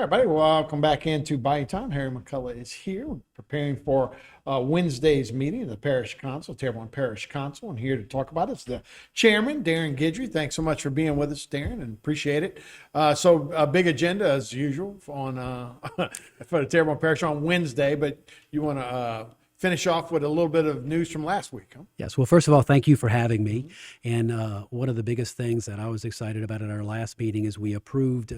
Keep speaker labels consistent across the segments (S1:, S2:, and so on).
S1: All right, buddy. Welcome back into Buying Time. Harry McCullough is here. We're preparing for Wednesday's meeting of the Parish Council, Terrebonne Parish Council, and here to talk about it is the chairman, Darrin Guidry. Thanks so much for being with us, Darrin, and appreciate it. So a big agenda as usual on for the Terrebonne Parish on Wednesday, but you want to finish off with a little bit of news from last week, huh?
S2: Yes. Well, first of all, thank you for having me. And one of the biggest things that I was excited about at our last meeting is we approved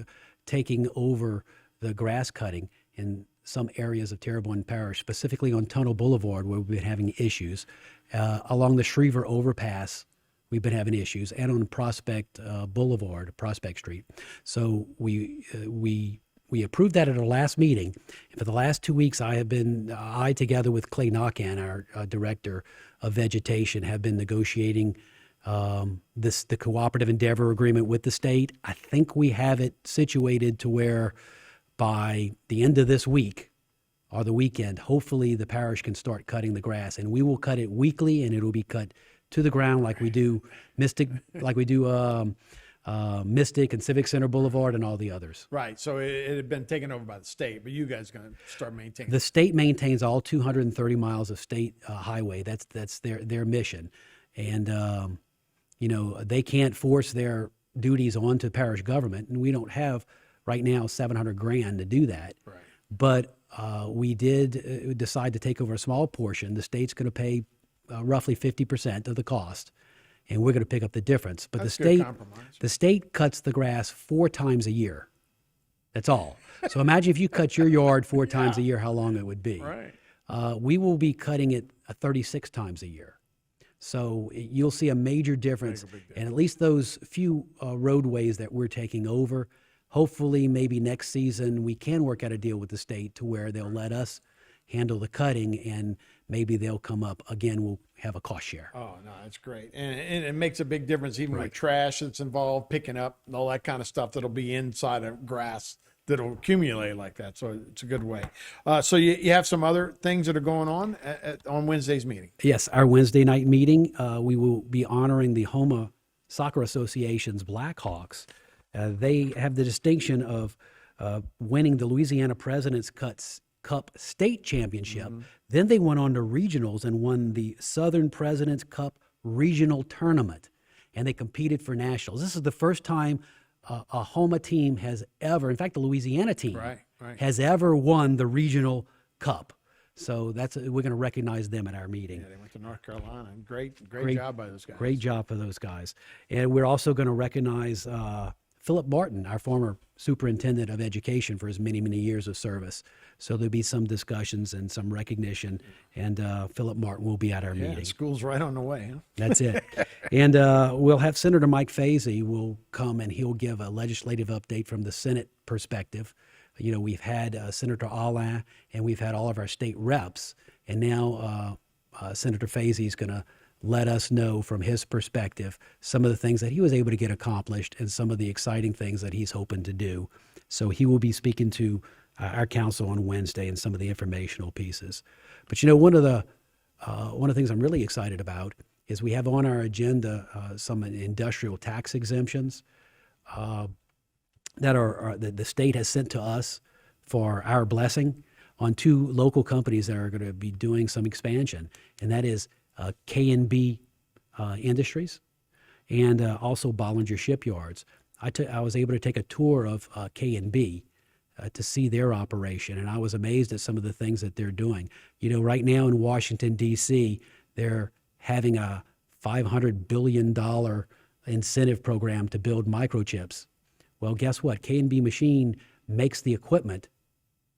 S2: taking over the grass cutting in some areas of Terrebonne Parish, specifically on Tunnel Boulevard, where we've been having issues. Along the Shriever Overpass, we've been having issues, and on Prospect Boulevard, Prospect Street. So we approved that at our last meeting. And for the last 2 weeks, I together with Clay Knockan, our director of vegetation, have been negotiating the cooperative endeavor agreement with the state. I think we have it situated to where by the end of this week or the weekend, hopefully the parish can start cutting the grass, and we will cut it weekly, and it will be cut to the ground like we do Mystic, Mystic and Civic Center Boulevard and all the others.
S1: Right. So it had been taken over by the state, but you guys going to start maintaining
S2: The state maintains all 230 miles of state highway. That's their mission. And, they can't force their duties onto parish government, and we don't have right now $700,000 to do that.
S1: Right.
S2: But we did decide to take over a small portion. The state's going to pay roughly 50% of the cost, and we're going to pick up the difference. But
S1: That's
S2: the
S1: good compromise.
S2: the state cuts the grass 4 times a year. That's all. So imagine if you cut your yard 4 times a year, how long it would be.
S1: Right.
S2: We will be cutting it 36 times a year. So you'll see a major difference.
S1: Big difference.
S2: And at least those few roadways that we're taking over, hopefully maybe next season we can work out a deal with the state to where they'll let us handle the cutting, and maybe they'll come up. Again, we'll have a cost share.
S1: Oh, no, that's great. And it makes a big difference even with
S2: Right.
S1: trash that's involved, picking up and all that kind of stuff that'll be inside of grass that'll accumulate like that. So it's a good way. So you have some other things that are going on on Wednesday's meeting.
S2: Yes, our Wednesday night meeting, we will be honoring the Homa Soccer Association's Blackhawks. They have the distinction of winning the Louisiana President's Cup State Championship. Then they went on to regionals and won the Southern President's Cup Regional Tournament, and they competed for nationals. This is the first time a Homa team has ever, in fact, the Louisiana team
S1: Right.
S2: has ever won the regional cup. So we're going to recognize them at our meeting.
S1: Yeah, they went to North Carolina. Great job by those guys.
S2: Great job for those guys. And we're also going to recognize Philip Martin, our former superintendent of education, for his many, many years of service. So there'll be some discussions and some recognition, and Philip Martin will be at our
S1: Yeah,
S2: meeting.
S1: school's right on the way, huh?
S2: That's it. And we'll have Senator Mike Fazee will come, and he'll give a legislative update from the Senate perspective. We've had Senator Alain, and we've had all of our state reps, and now Senator Fazee is going to let us know from his perspective some of the things that he was able to get accomplished and some of the exciting things that he's hoping to do. So he will be speaking to our council on Wednesday and some of the informational pieces. But one of the things I'm really excited about is we have on our agenda some industrial tax exemptions that the state has sent to us for our blessing on 2 local companies that are going to be doing some expansion, and that is K&B Industries and also Bollinger Shipyards. I was able to take a tour of K&B to see their operation, and I was amazed at some of the things that they're doing. Right now in Washington, D.C., they're having a $500 billion incentive program to build microchips. Well, guess what? K&B Machine makes the equipment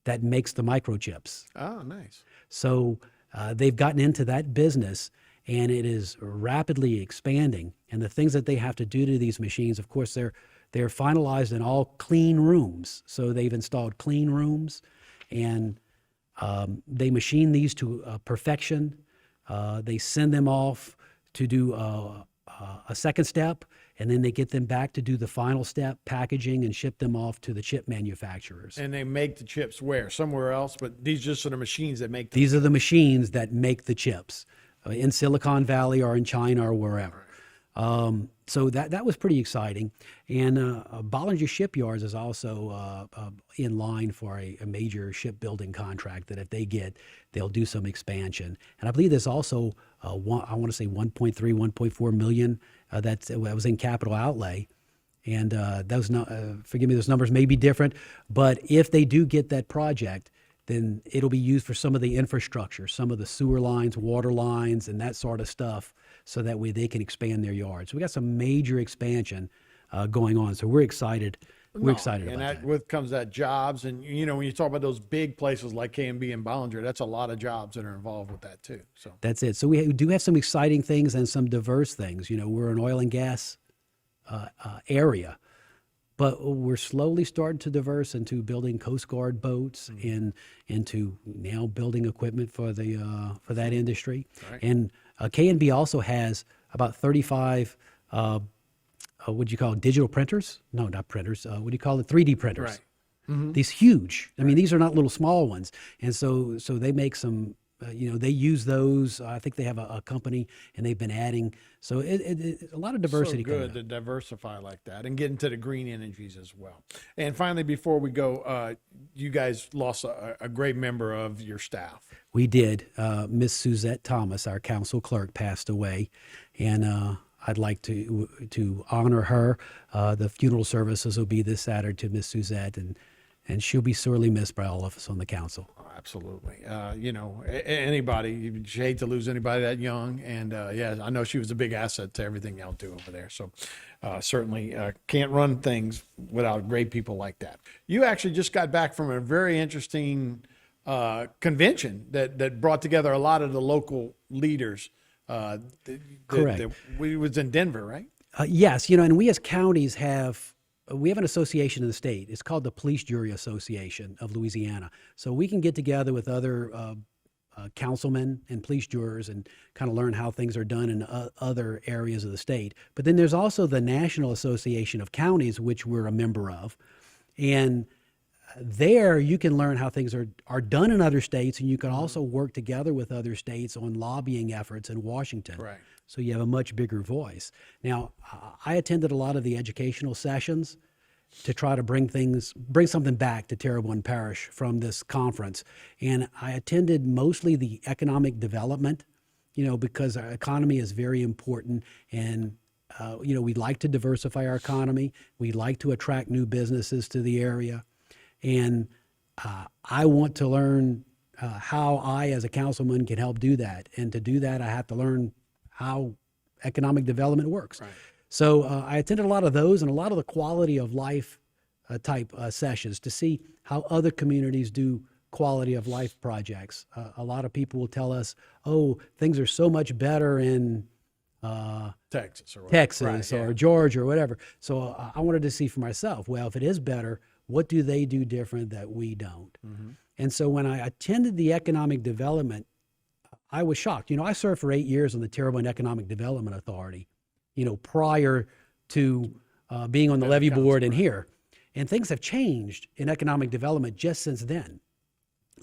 S2: that makes the microchips.
S1: Oh, nice.
S2: So they've gotten into that business, and it is rapidly expanding. And the things that they have to do to these machines, of course, they're finalized in all clean rooms. So they've installed clean rooms, and they machine these to perfection. They send them off to do a second step, and then they get them back to do the final step, packaging, and ship them off to the chip manufacturers.
S1: And they make the chips where? Somewhere else, but these just are the machines that make them.
S2: These are the machines that make the chips in Silicon Valley or in China or wherever. So that was pretty exciting. And Bollinger Shipyards is also in line for a major shipbuilding contract that if they get, they'll do some expansion. And I believe there's also, I want to say 1.3, 1.4 million that was in capital outlay. And those, forgive me, those numbers may be different, but if they do get that project, then it'll be used for some of the infrastructure, some of the sewer lines, water lines, and that sort of stuff, so that way they can expand their yards. We got some major expansion going on, so we're excited. We're excited about that.
S1: And with comes that jobs, and when you talk about those big places like K&B and Bollinger, that's a lot of jobs that are involved with that too. So
S2: that's it. So we do have some exciting things and some diverse things. We're an oil and gas area, but we're slowly starting to diverse into building Coast Guard boats and into now building equipment for that industry.
S1: Right.
S2: And K&B also has about 35 what do you call it, digital printers? No, not printers. What do you call it? 3D printers.
S1: Right. Mm-hmm.
S2: These huge. I mean, these are not little small ones. And so they make some. They use those. I think they have a company, and they've been adding. So a lot of diversity.
S1: So good to diversify like that and get into the green energies as well. And finally, before we go, you guys lost a great member of your staff.
S2: We did. Miss Suzette Thomas, our council clerk, passed away, and I'd like to honor her. The funeral services will be this Saturday to Miss Suzette, and she'll be sorely missed by all of us on the council.
S1: Oh, absolutely. Anybody, you hate to lose anybody that young. And yeah, I know she was a big asset to everything y'all do over there. So certainly can't run things without great people like that. You actually just got back from a very interesting convention that brought together a lot of the local leaders.
S2: Correct.
S1: We was in Denver, right?
S2: Yes. And we as counties we have an association in the state. It's called the Police Jury Association of Louisiana. So we can get together with other councilmen and police jurors and kind of learn how things are done in other areas of the state. But then there's also the National Association of Counties, which we're a member of. And there you can learn how things are done in other states, and you can also work together with other states on lobbying efforts in Washington.
S1: Right.
S2: So you have a much bigger voice. Now, I attended a lot of the educational sessions to try to bring something back to Terrebonne Parish from this conference. And I attended mostly the economic development, because our economy is very important. And, we'd like to diversify our economy. We'd like to attract new businesses to the area. And I want to learn how I, as a councilman, can help do that. And to do that, I have to learn how economic development works.
S1: Right.
S2: So I attended a lot of those and a lot of the quality of life type sessions to see how other communities do quality of life projects. A lot of people will tell us, oh, things are so much better in
S1: Texas or
S2: right, Georgia or whatever. So I wanted to see for myself, well, if it is better, what do they do different that we don't? Mm-hmm. And so when I attended the economic development, I was shocked. I served for 8 years on the Terrebonne Economic Development Authority, prior to being on the levy board and here. And things have changed in economic development just since then.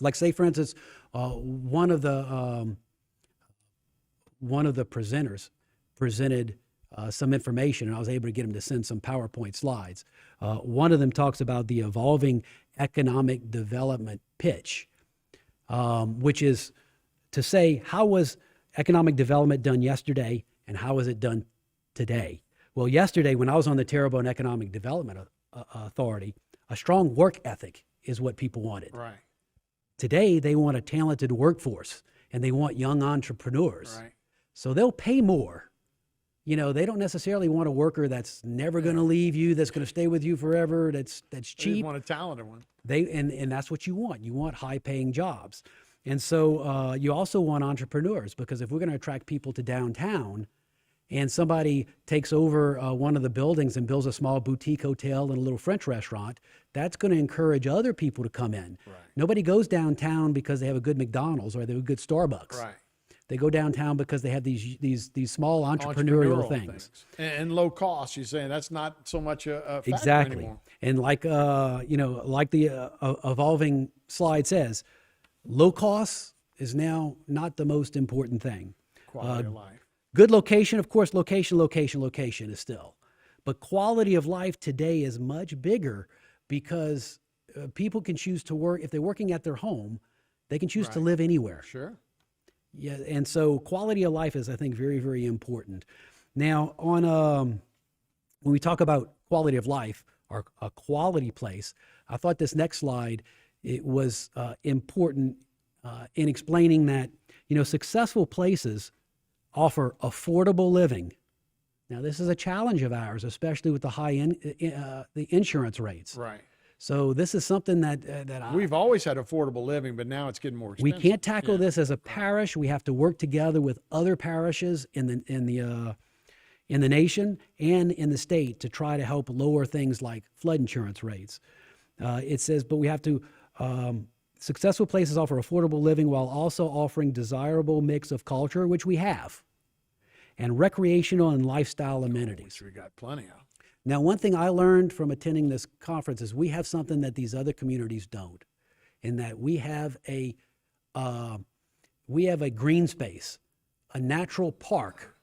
S2: Like, say, for instance, one of the presenters presented some information, and I was able to get him to send some PowerPoint slides. One of them talks about the evolving economic development pitch, which is to say, how was economic development done yesterday and how is it done today? Well, yesterday, when I was on the Terrebonne Economic Development Authority, a strong work ethic is what people wanted.
S1: Right.
S2: Today, they want a talented workforce and they want young entrepreneurs.
S1: Right.
S2: So they'll pay more. They don't necessarily want a worker that's never going to leave you, that's going to stay with you forever, that's cheap.
S1: They want a talented one.
S2: And that's what you want. You want high-paying jobs. And so you also want entrepreneurs, because if we're going to attract people to downtown and somebody takes over one of the buildings and builds a small boutique hotel and a little French restaurant, that's going to encourage other people to come in.
S1: Right.
S2: Nobody goes downtown because they have a good McDonald's or they have a good Starbucks.
S1: Right.
S2: They go downtown because they have these small entrepreneurial things.
S1: And low cost. You're saying that's not so much a factor
S2: exactly
S1: anymore.
S2: And like the evolving slide says, low cost is now not the most important thing.
S1: Quality of life.
S2: Good location, of course, location is still. But quality of life today is much bigger because people can choose to work, if they're working at their home, they can choose to live anywhere.
S1: Sure.
S2: Yeah, and so quality of life is, I think, very, very important. Now, on when we talk about quality of life or a quality place, I thought this next slide it was important in explaining that successful places offer affordable living. Now, this is a challenge of ours, especially with the the insurance rates.
S1: Right.
S2: So this is something that
S1: we've always had affordable living, but now it's getting more expensive.
S2: We can't tackle this as a parish. We have to work together with other parishes in the nation and in the state to try to help lower things like flood insurance rates. It says, but we have to. Successful places offer affordable living while also offering desirable mix of culture, which we have, and recreational and lifestyle amenities.
S1: Which we got plenty of.
S2: Now, one thing I learned from attending this conference is we have something that these other communities don't, in that we have a green space, a natural park.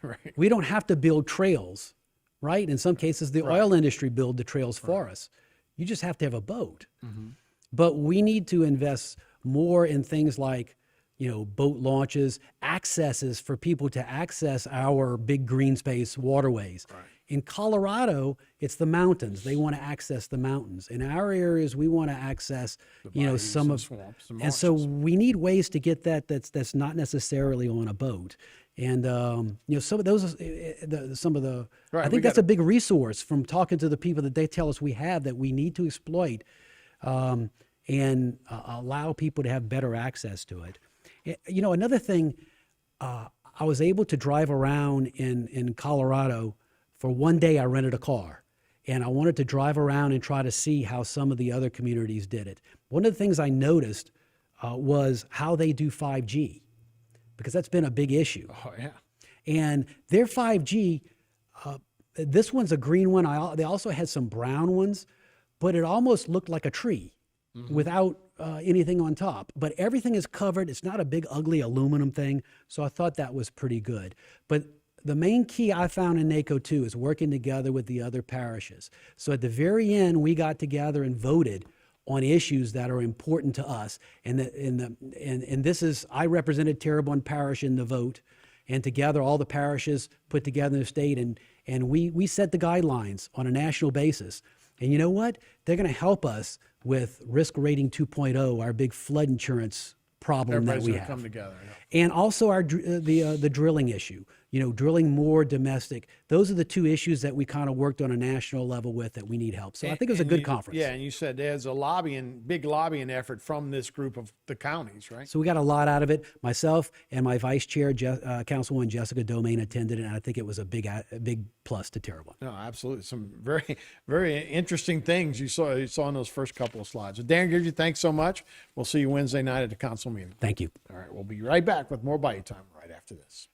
S1: Right.
S2: We don't have to build trails, right? In some cases, the oil industry build the trails for us. You just have to have a boat. Mm-hmm. But we need to invest more in things like, boat launches, accesses for people to access our big green space waterways. Right. In Colorado, it's the mountains. They want to access the mountains. In our areas, we want to access, some of
S1: swamps
S2: and so we need ways to get that's not necessarily on a boat. And some of those, I think that's a big resource from talking to the people that they tell us we have that we need to exploit, and allow people to have better access to it. Another thing, I was able to drive around in Colorado. For one day, I rented a car, and I wanted to drive around and try to see how some of the other communities did it. One of the things I noticed was how they do 5G, because that's been a big issue.
S1: Oh, yeah.
S2: And their 5G, this one's a green one. They also had some brown ones, but it almost looked like a tree without anything on top. But everything is covered. It's not a big, ugly aluminum thing, so I thought that was pretty good. But the main key I found in NACO 2 is working together with the other parishes. So at the very end, we got together and voted on issues that are important to us. And this is, I represented Terrebonne Parish in the vote, and together all the parishes put together in the state, and we set the guidelines on a national basis. And you know what? They're going to help us with Risk Rating 2.0, our big flood insurance problem that we have.
S1: Come together.
S2: And also the drilling issue. Drilling more domestic. Those are the two issues that we kind of worked on a national level with that we need help. So I think it was a good conference.
S1: Yeah, and you said there's a big lobbying effort from this group of the counties, right?
S2: So we got a lot out of it. Myself and my vice chair, Councilwoman Jessica Domain, attended it, and I think it was a big plus to Terrebonne.
S1: No, absolutely. Some very, very interesting things you saw in those first couple of slides. So Darrin Guidry, thanks so much. We'll see you Wednesday night at the council meeting.
S2: Thank you.
S1: All right, we'll be right back with more Bayou Time right after this.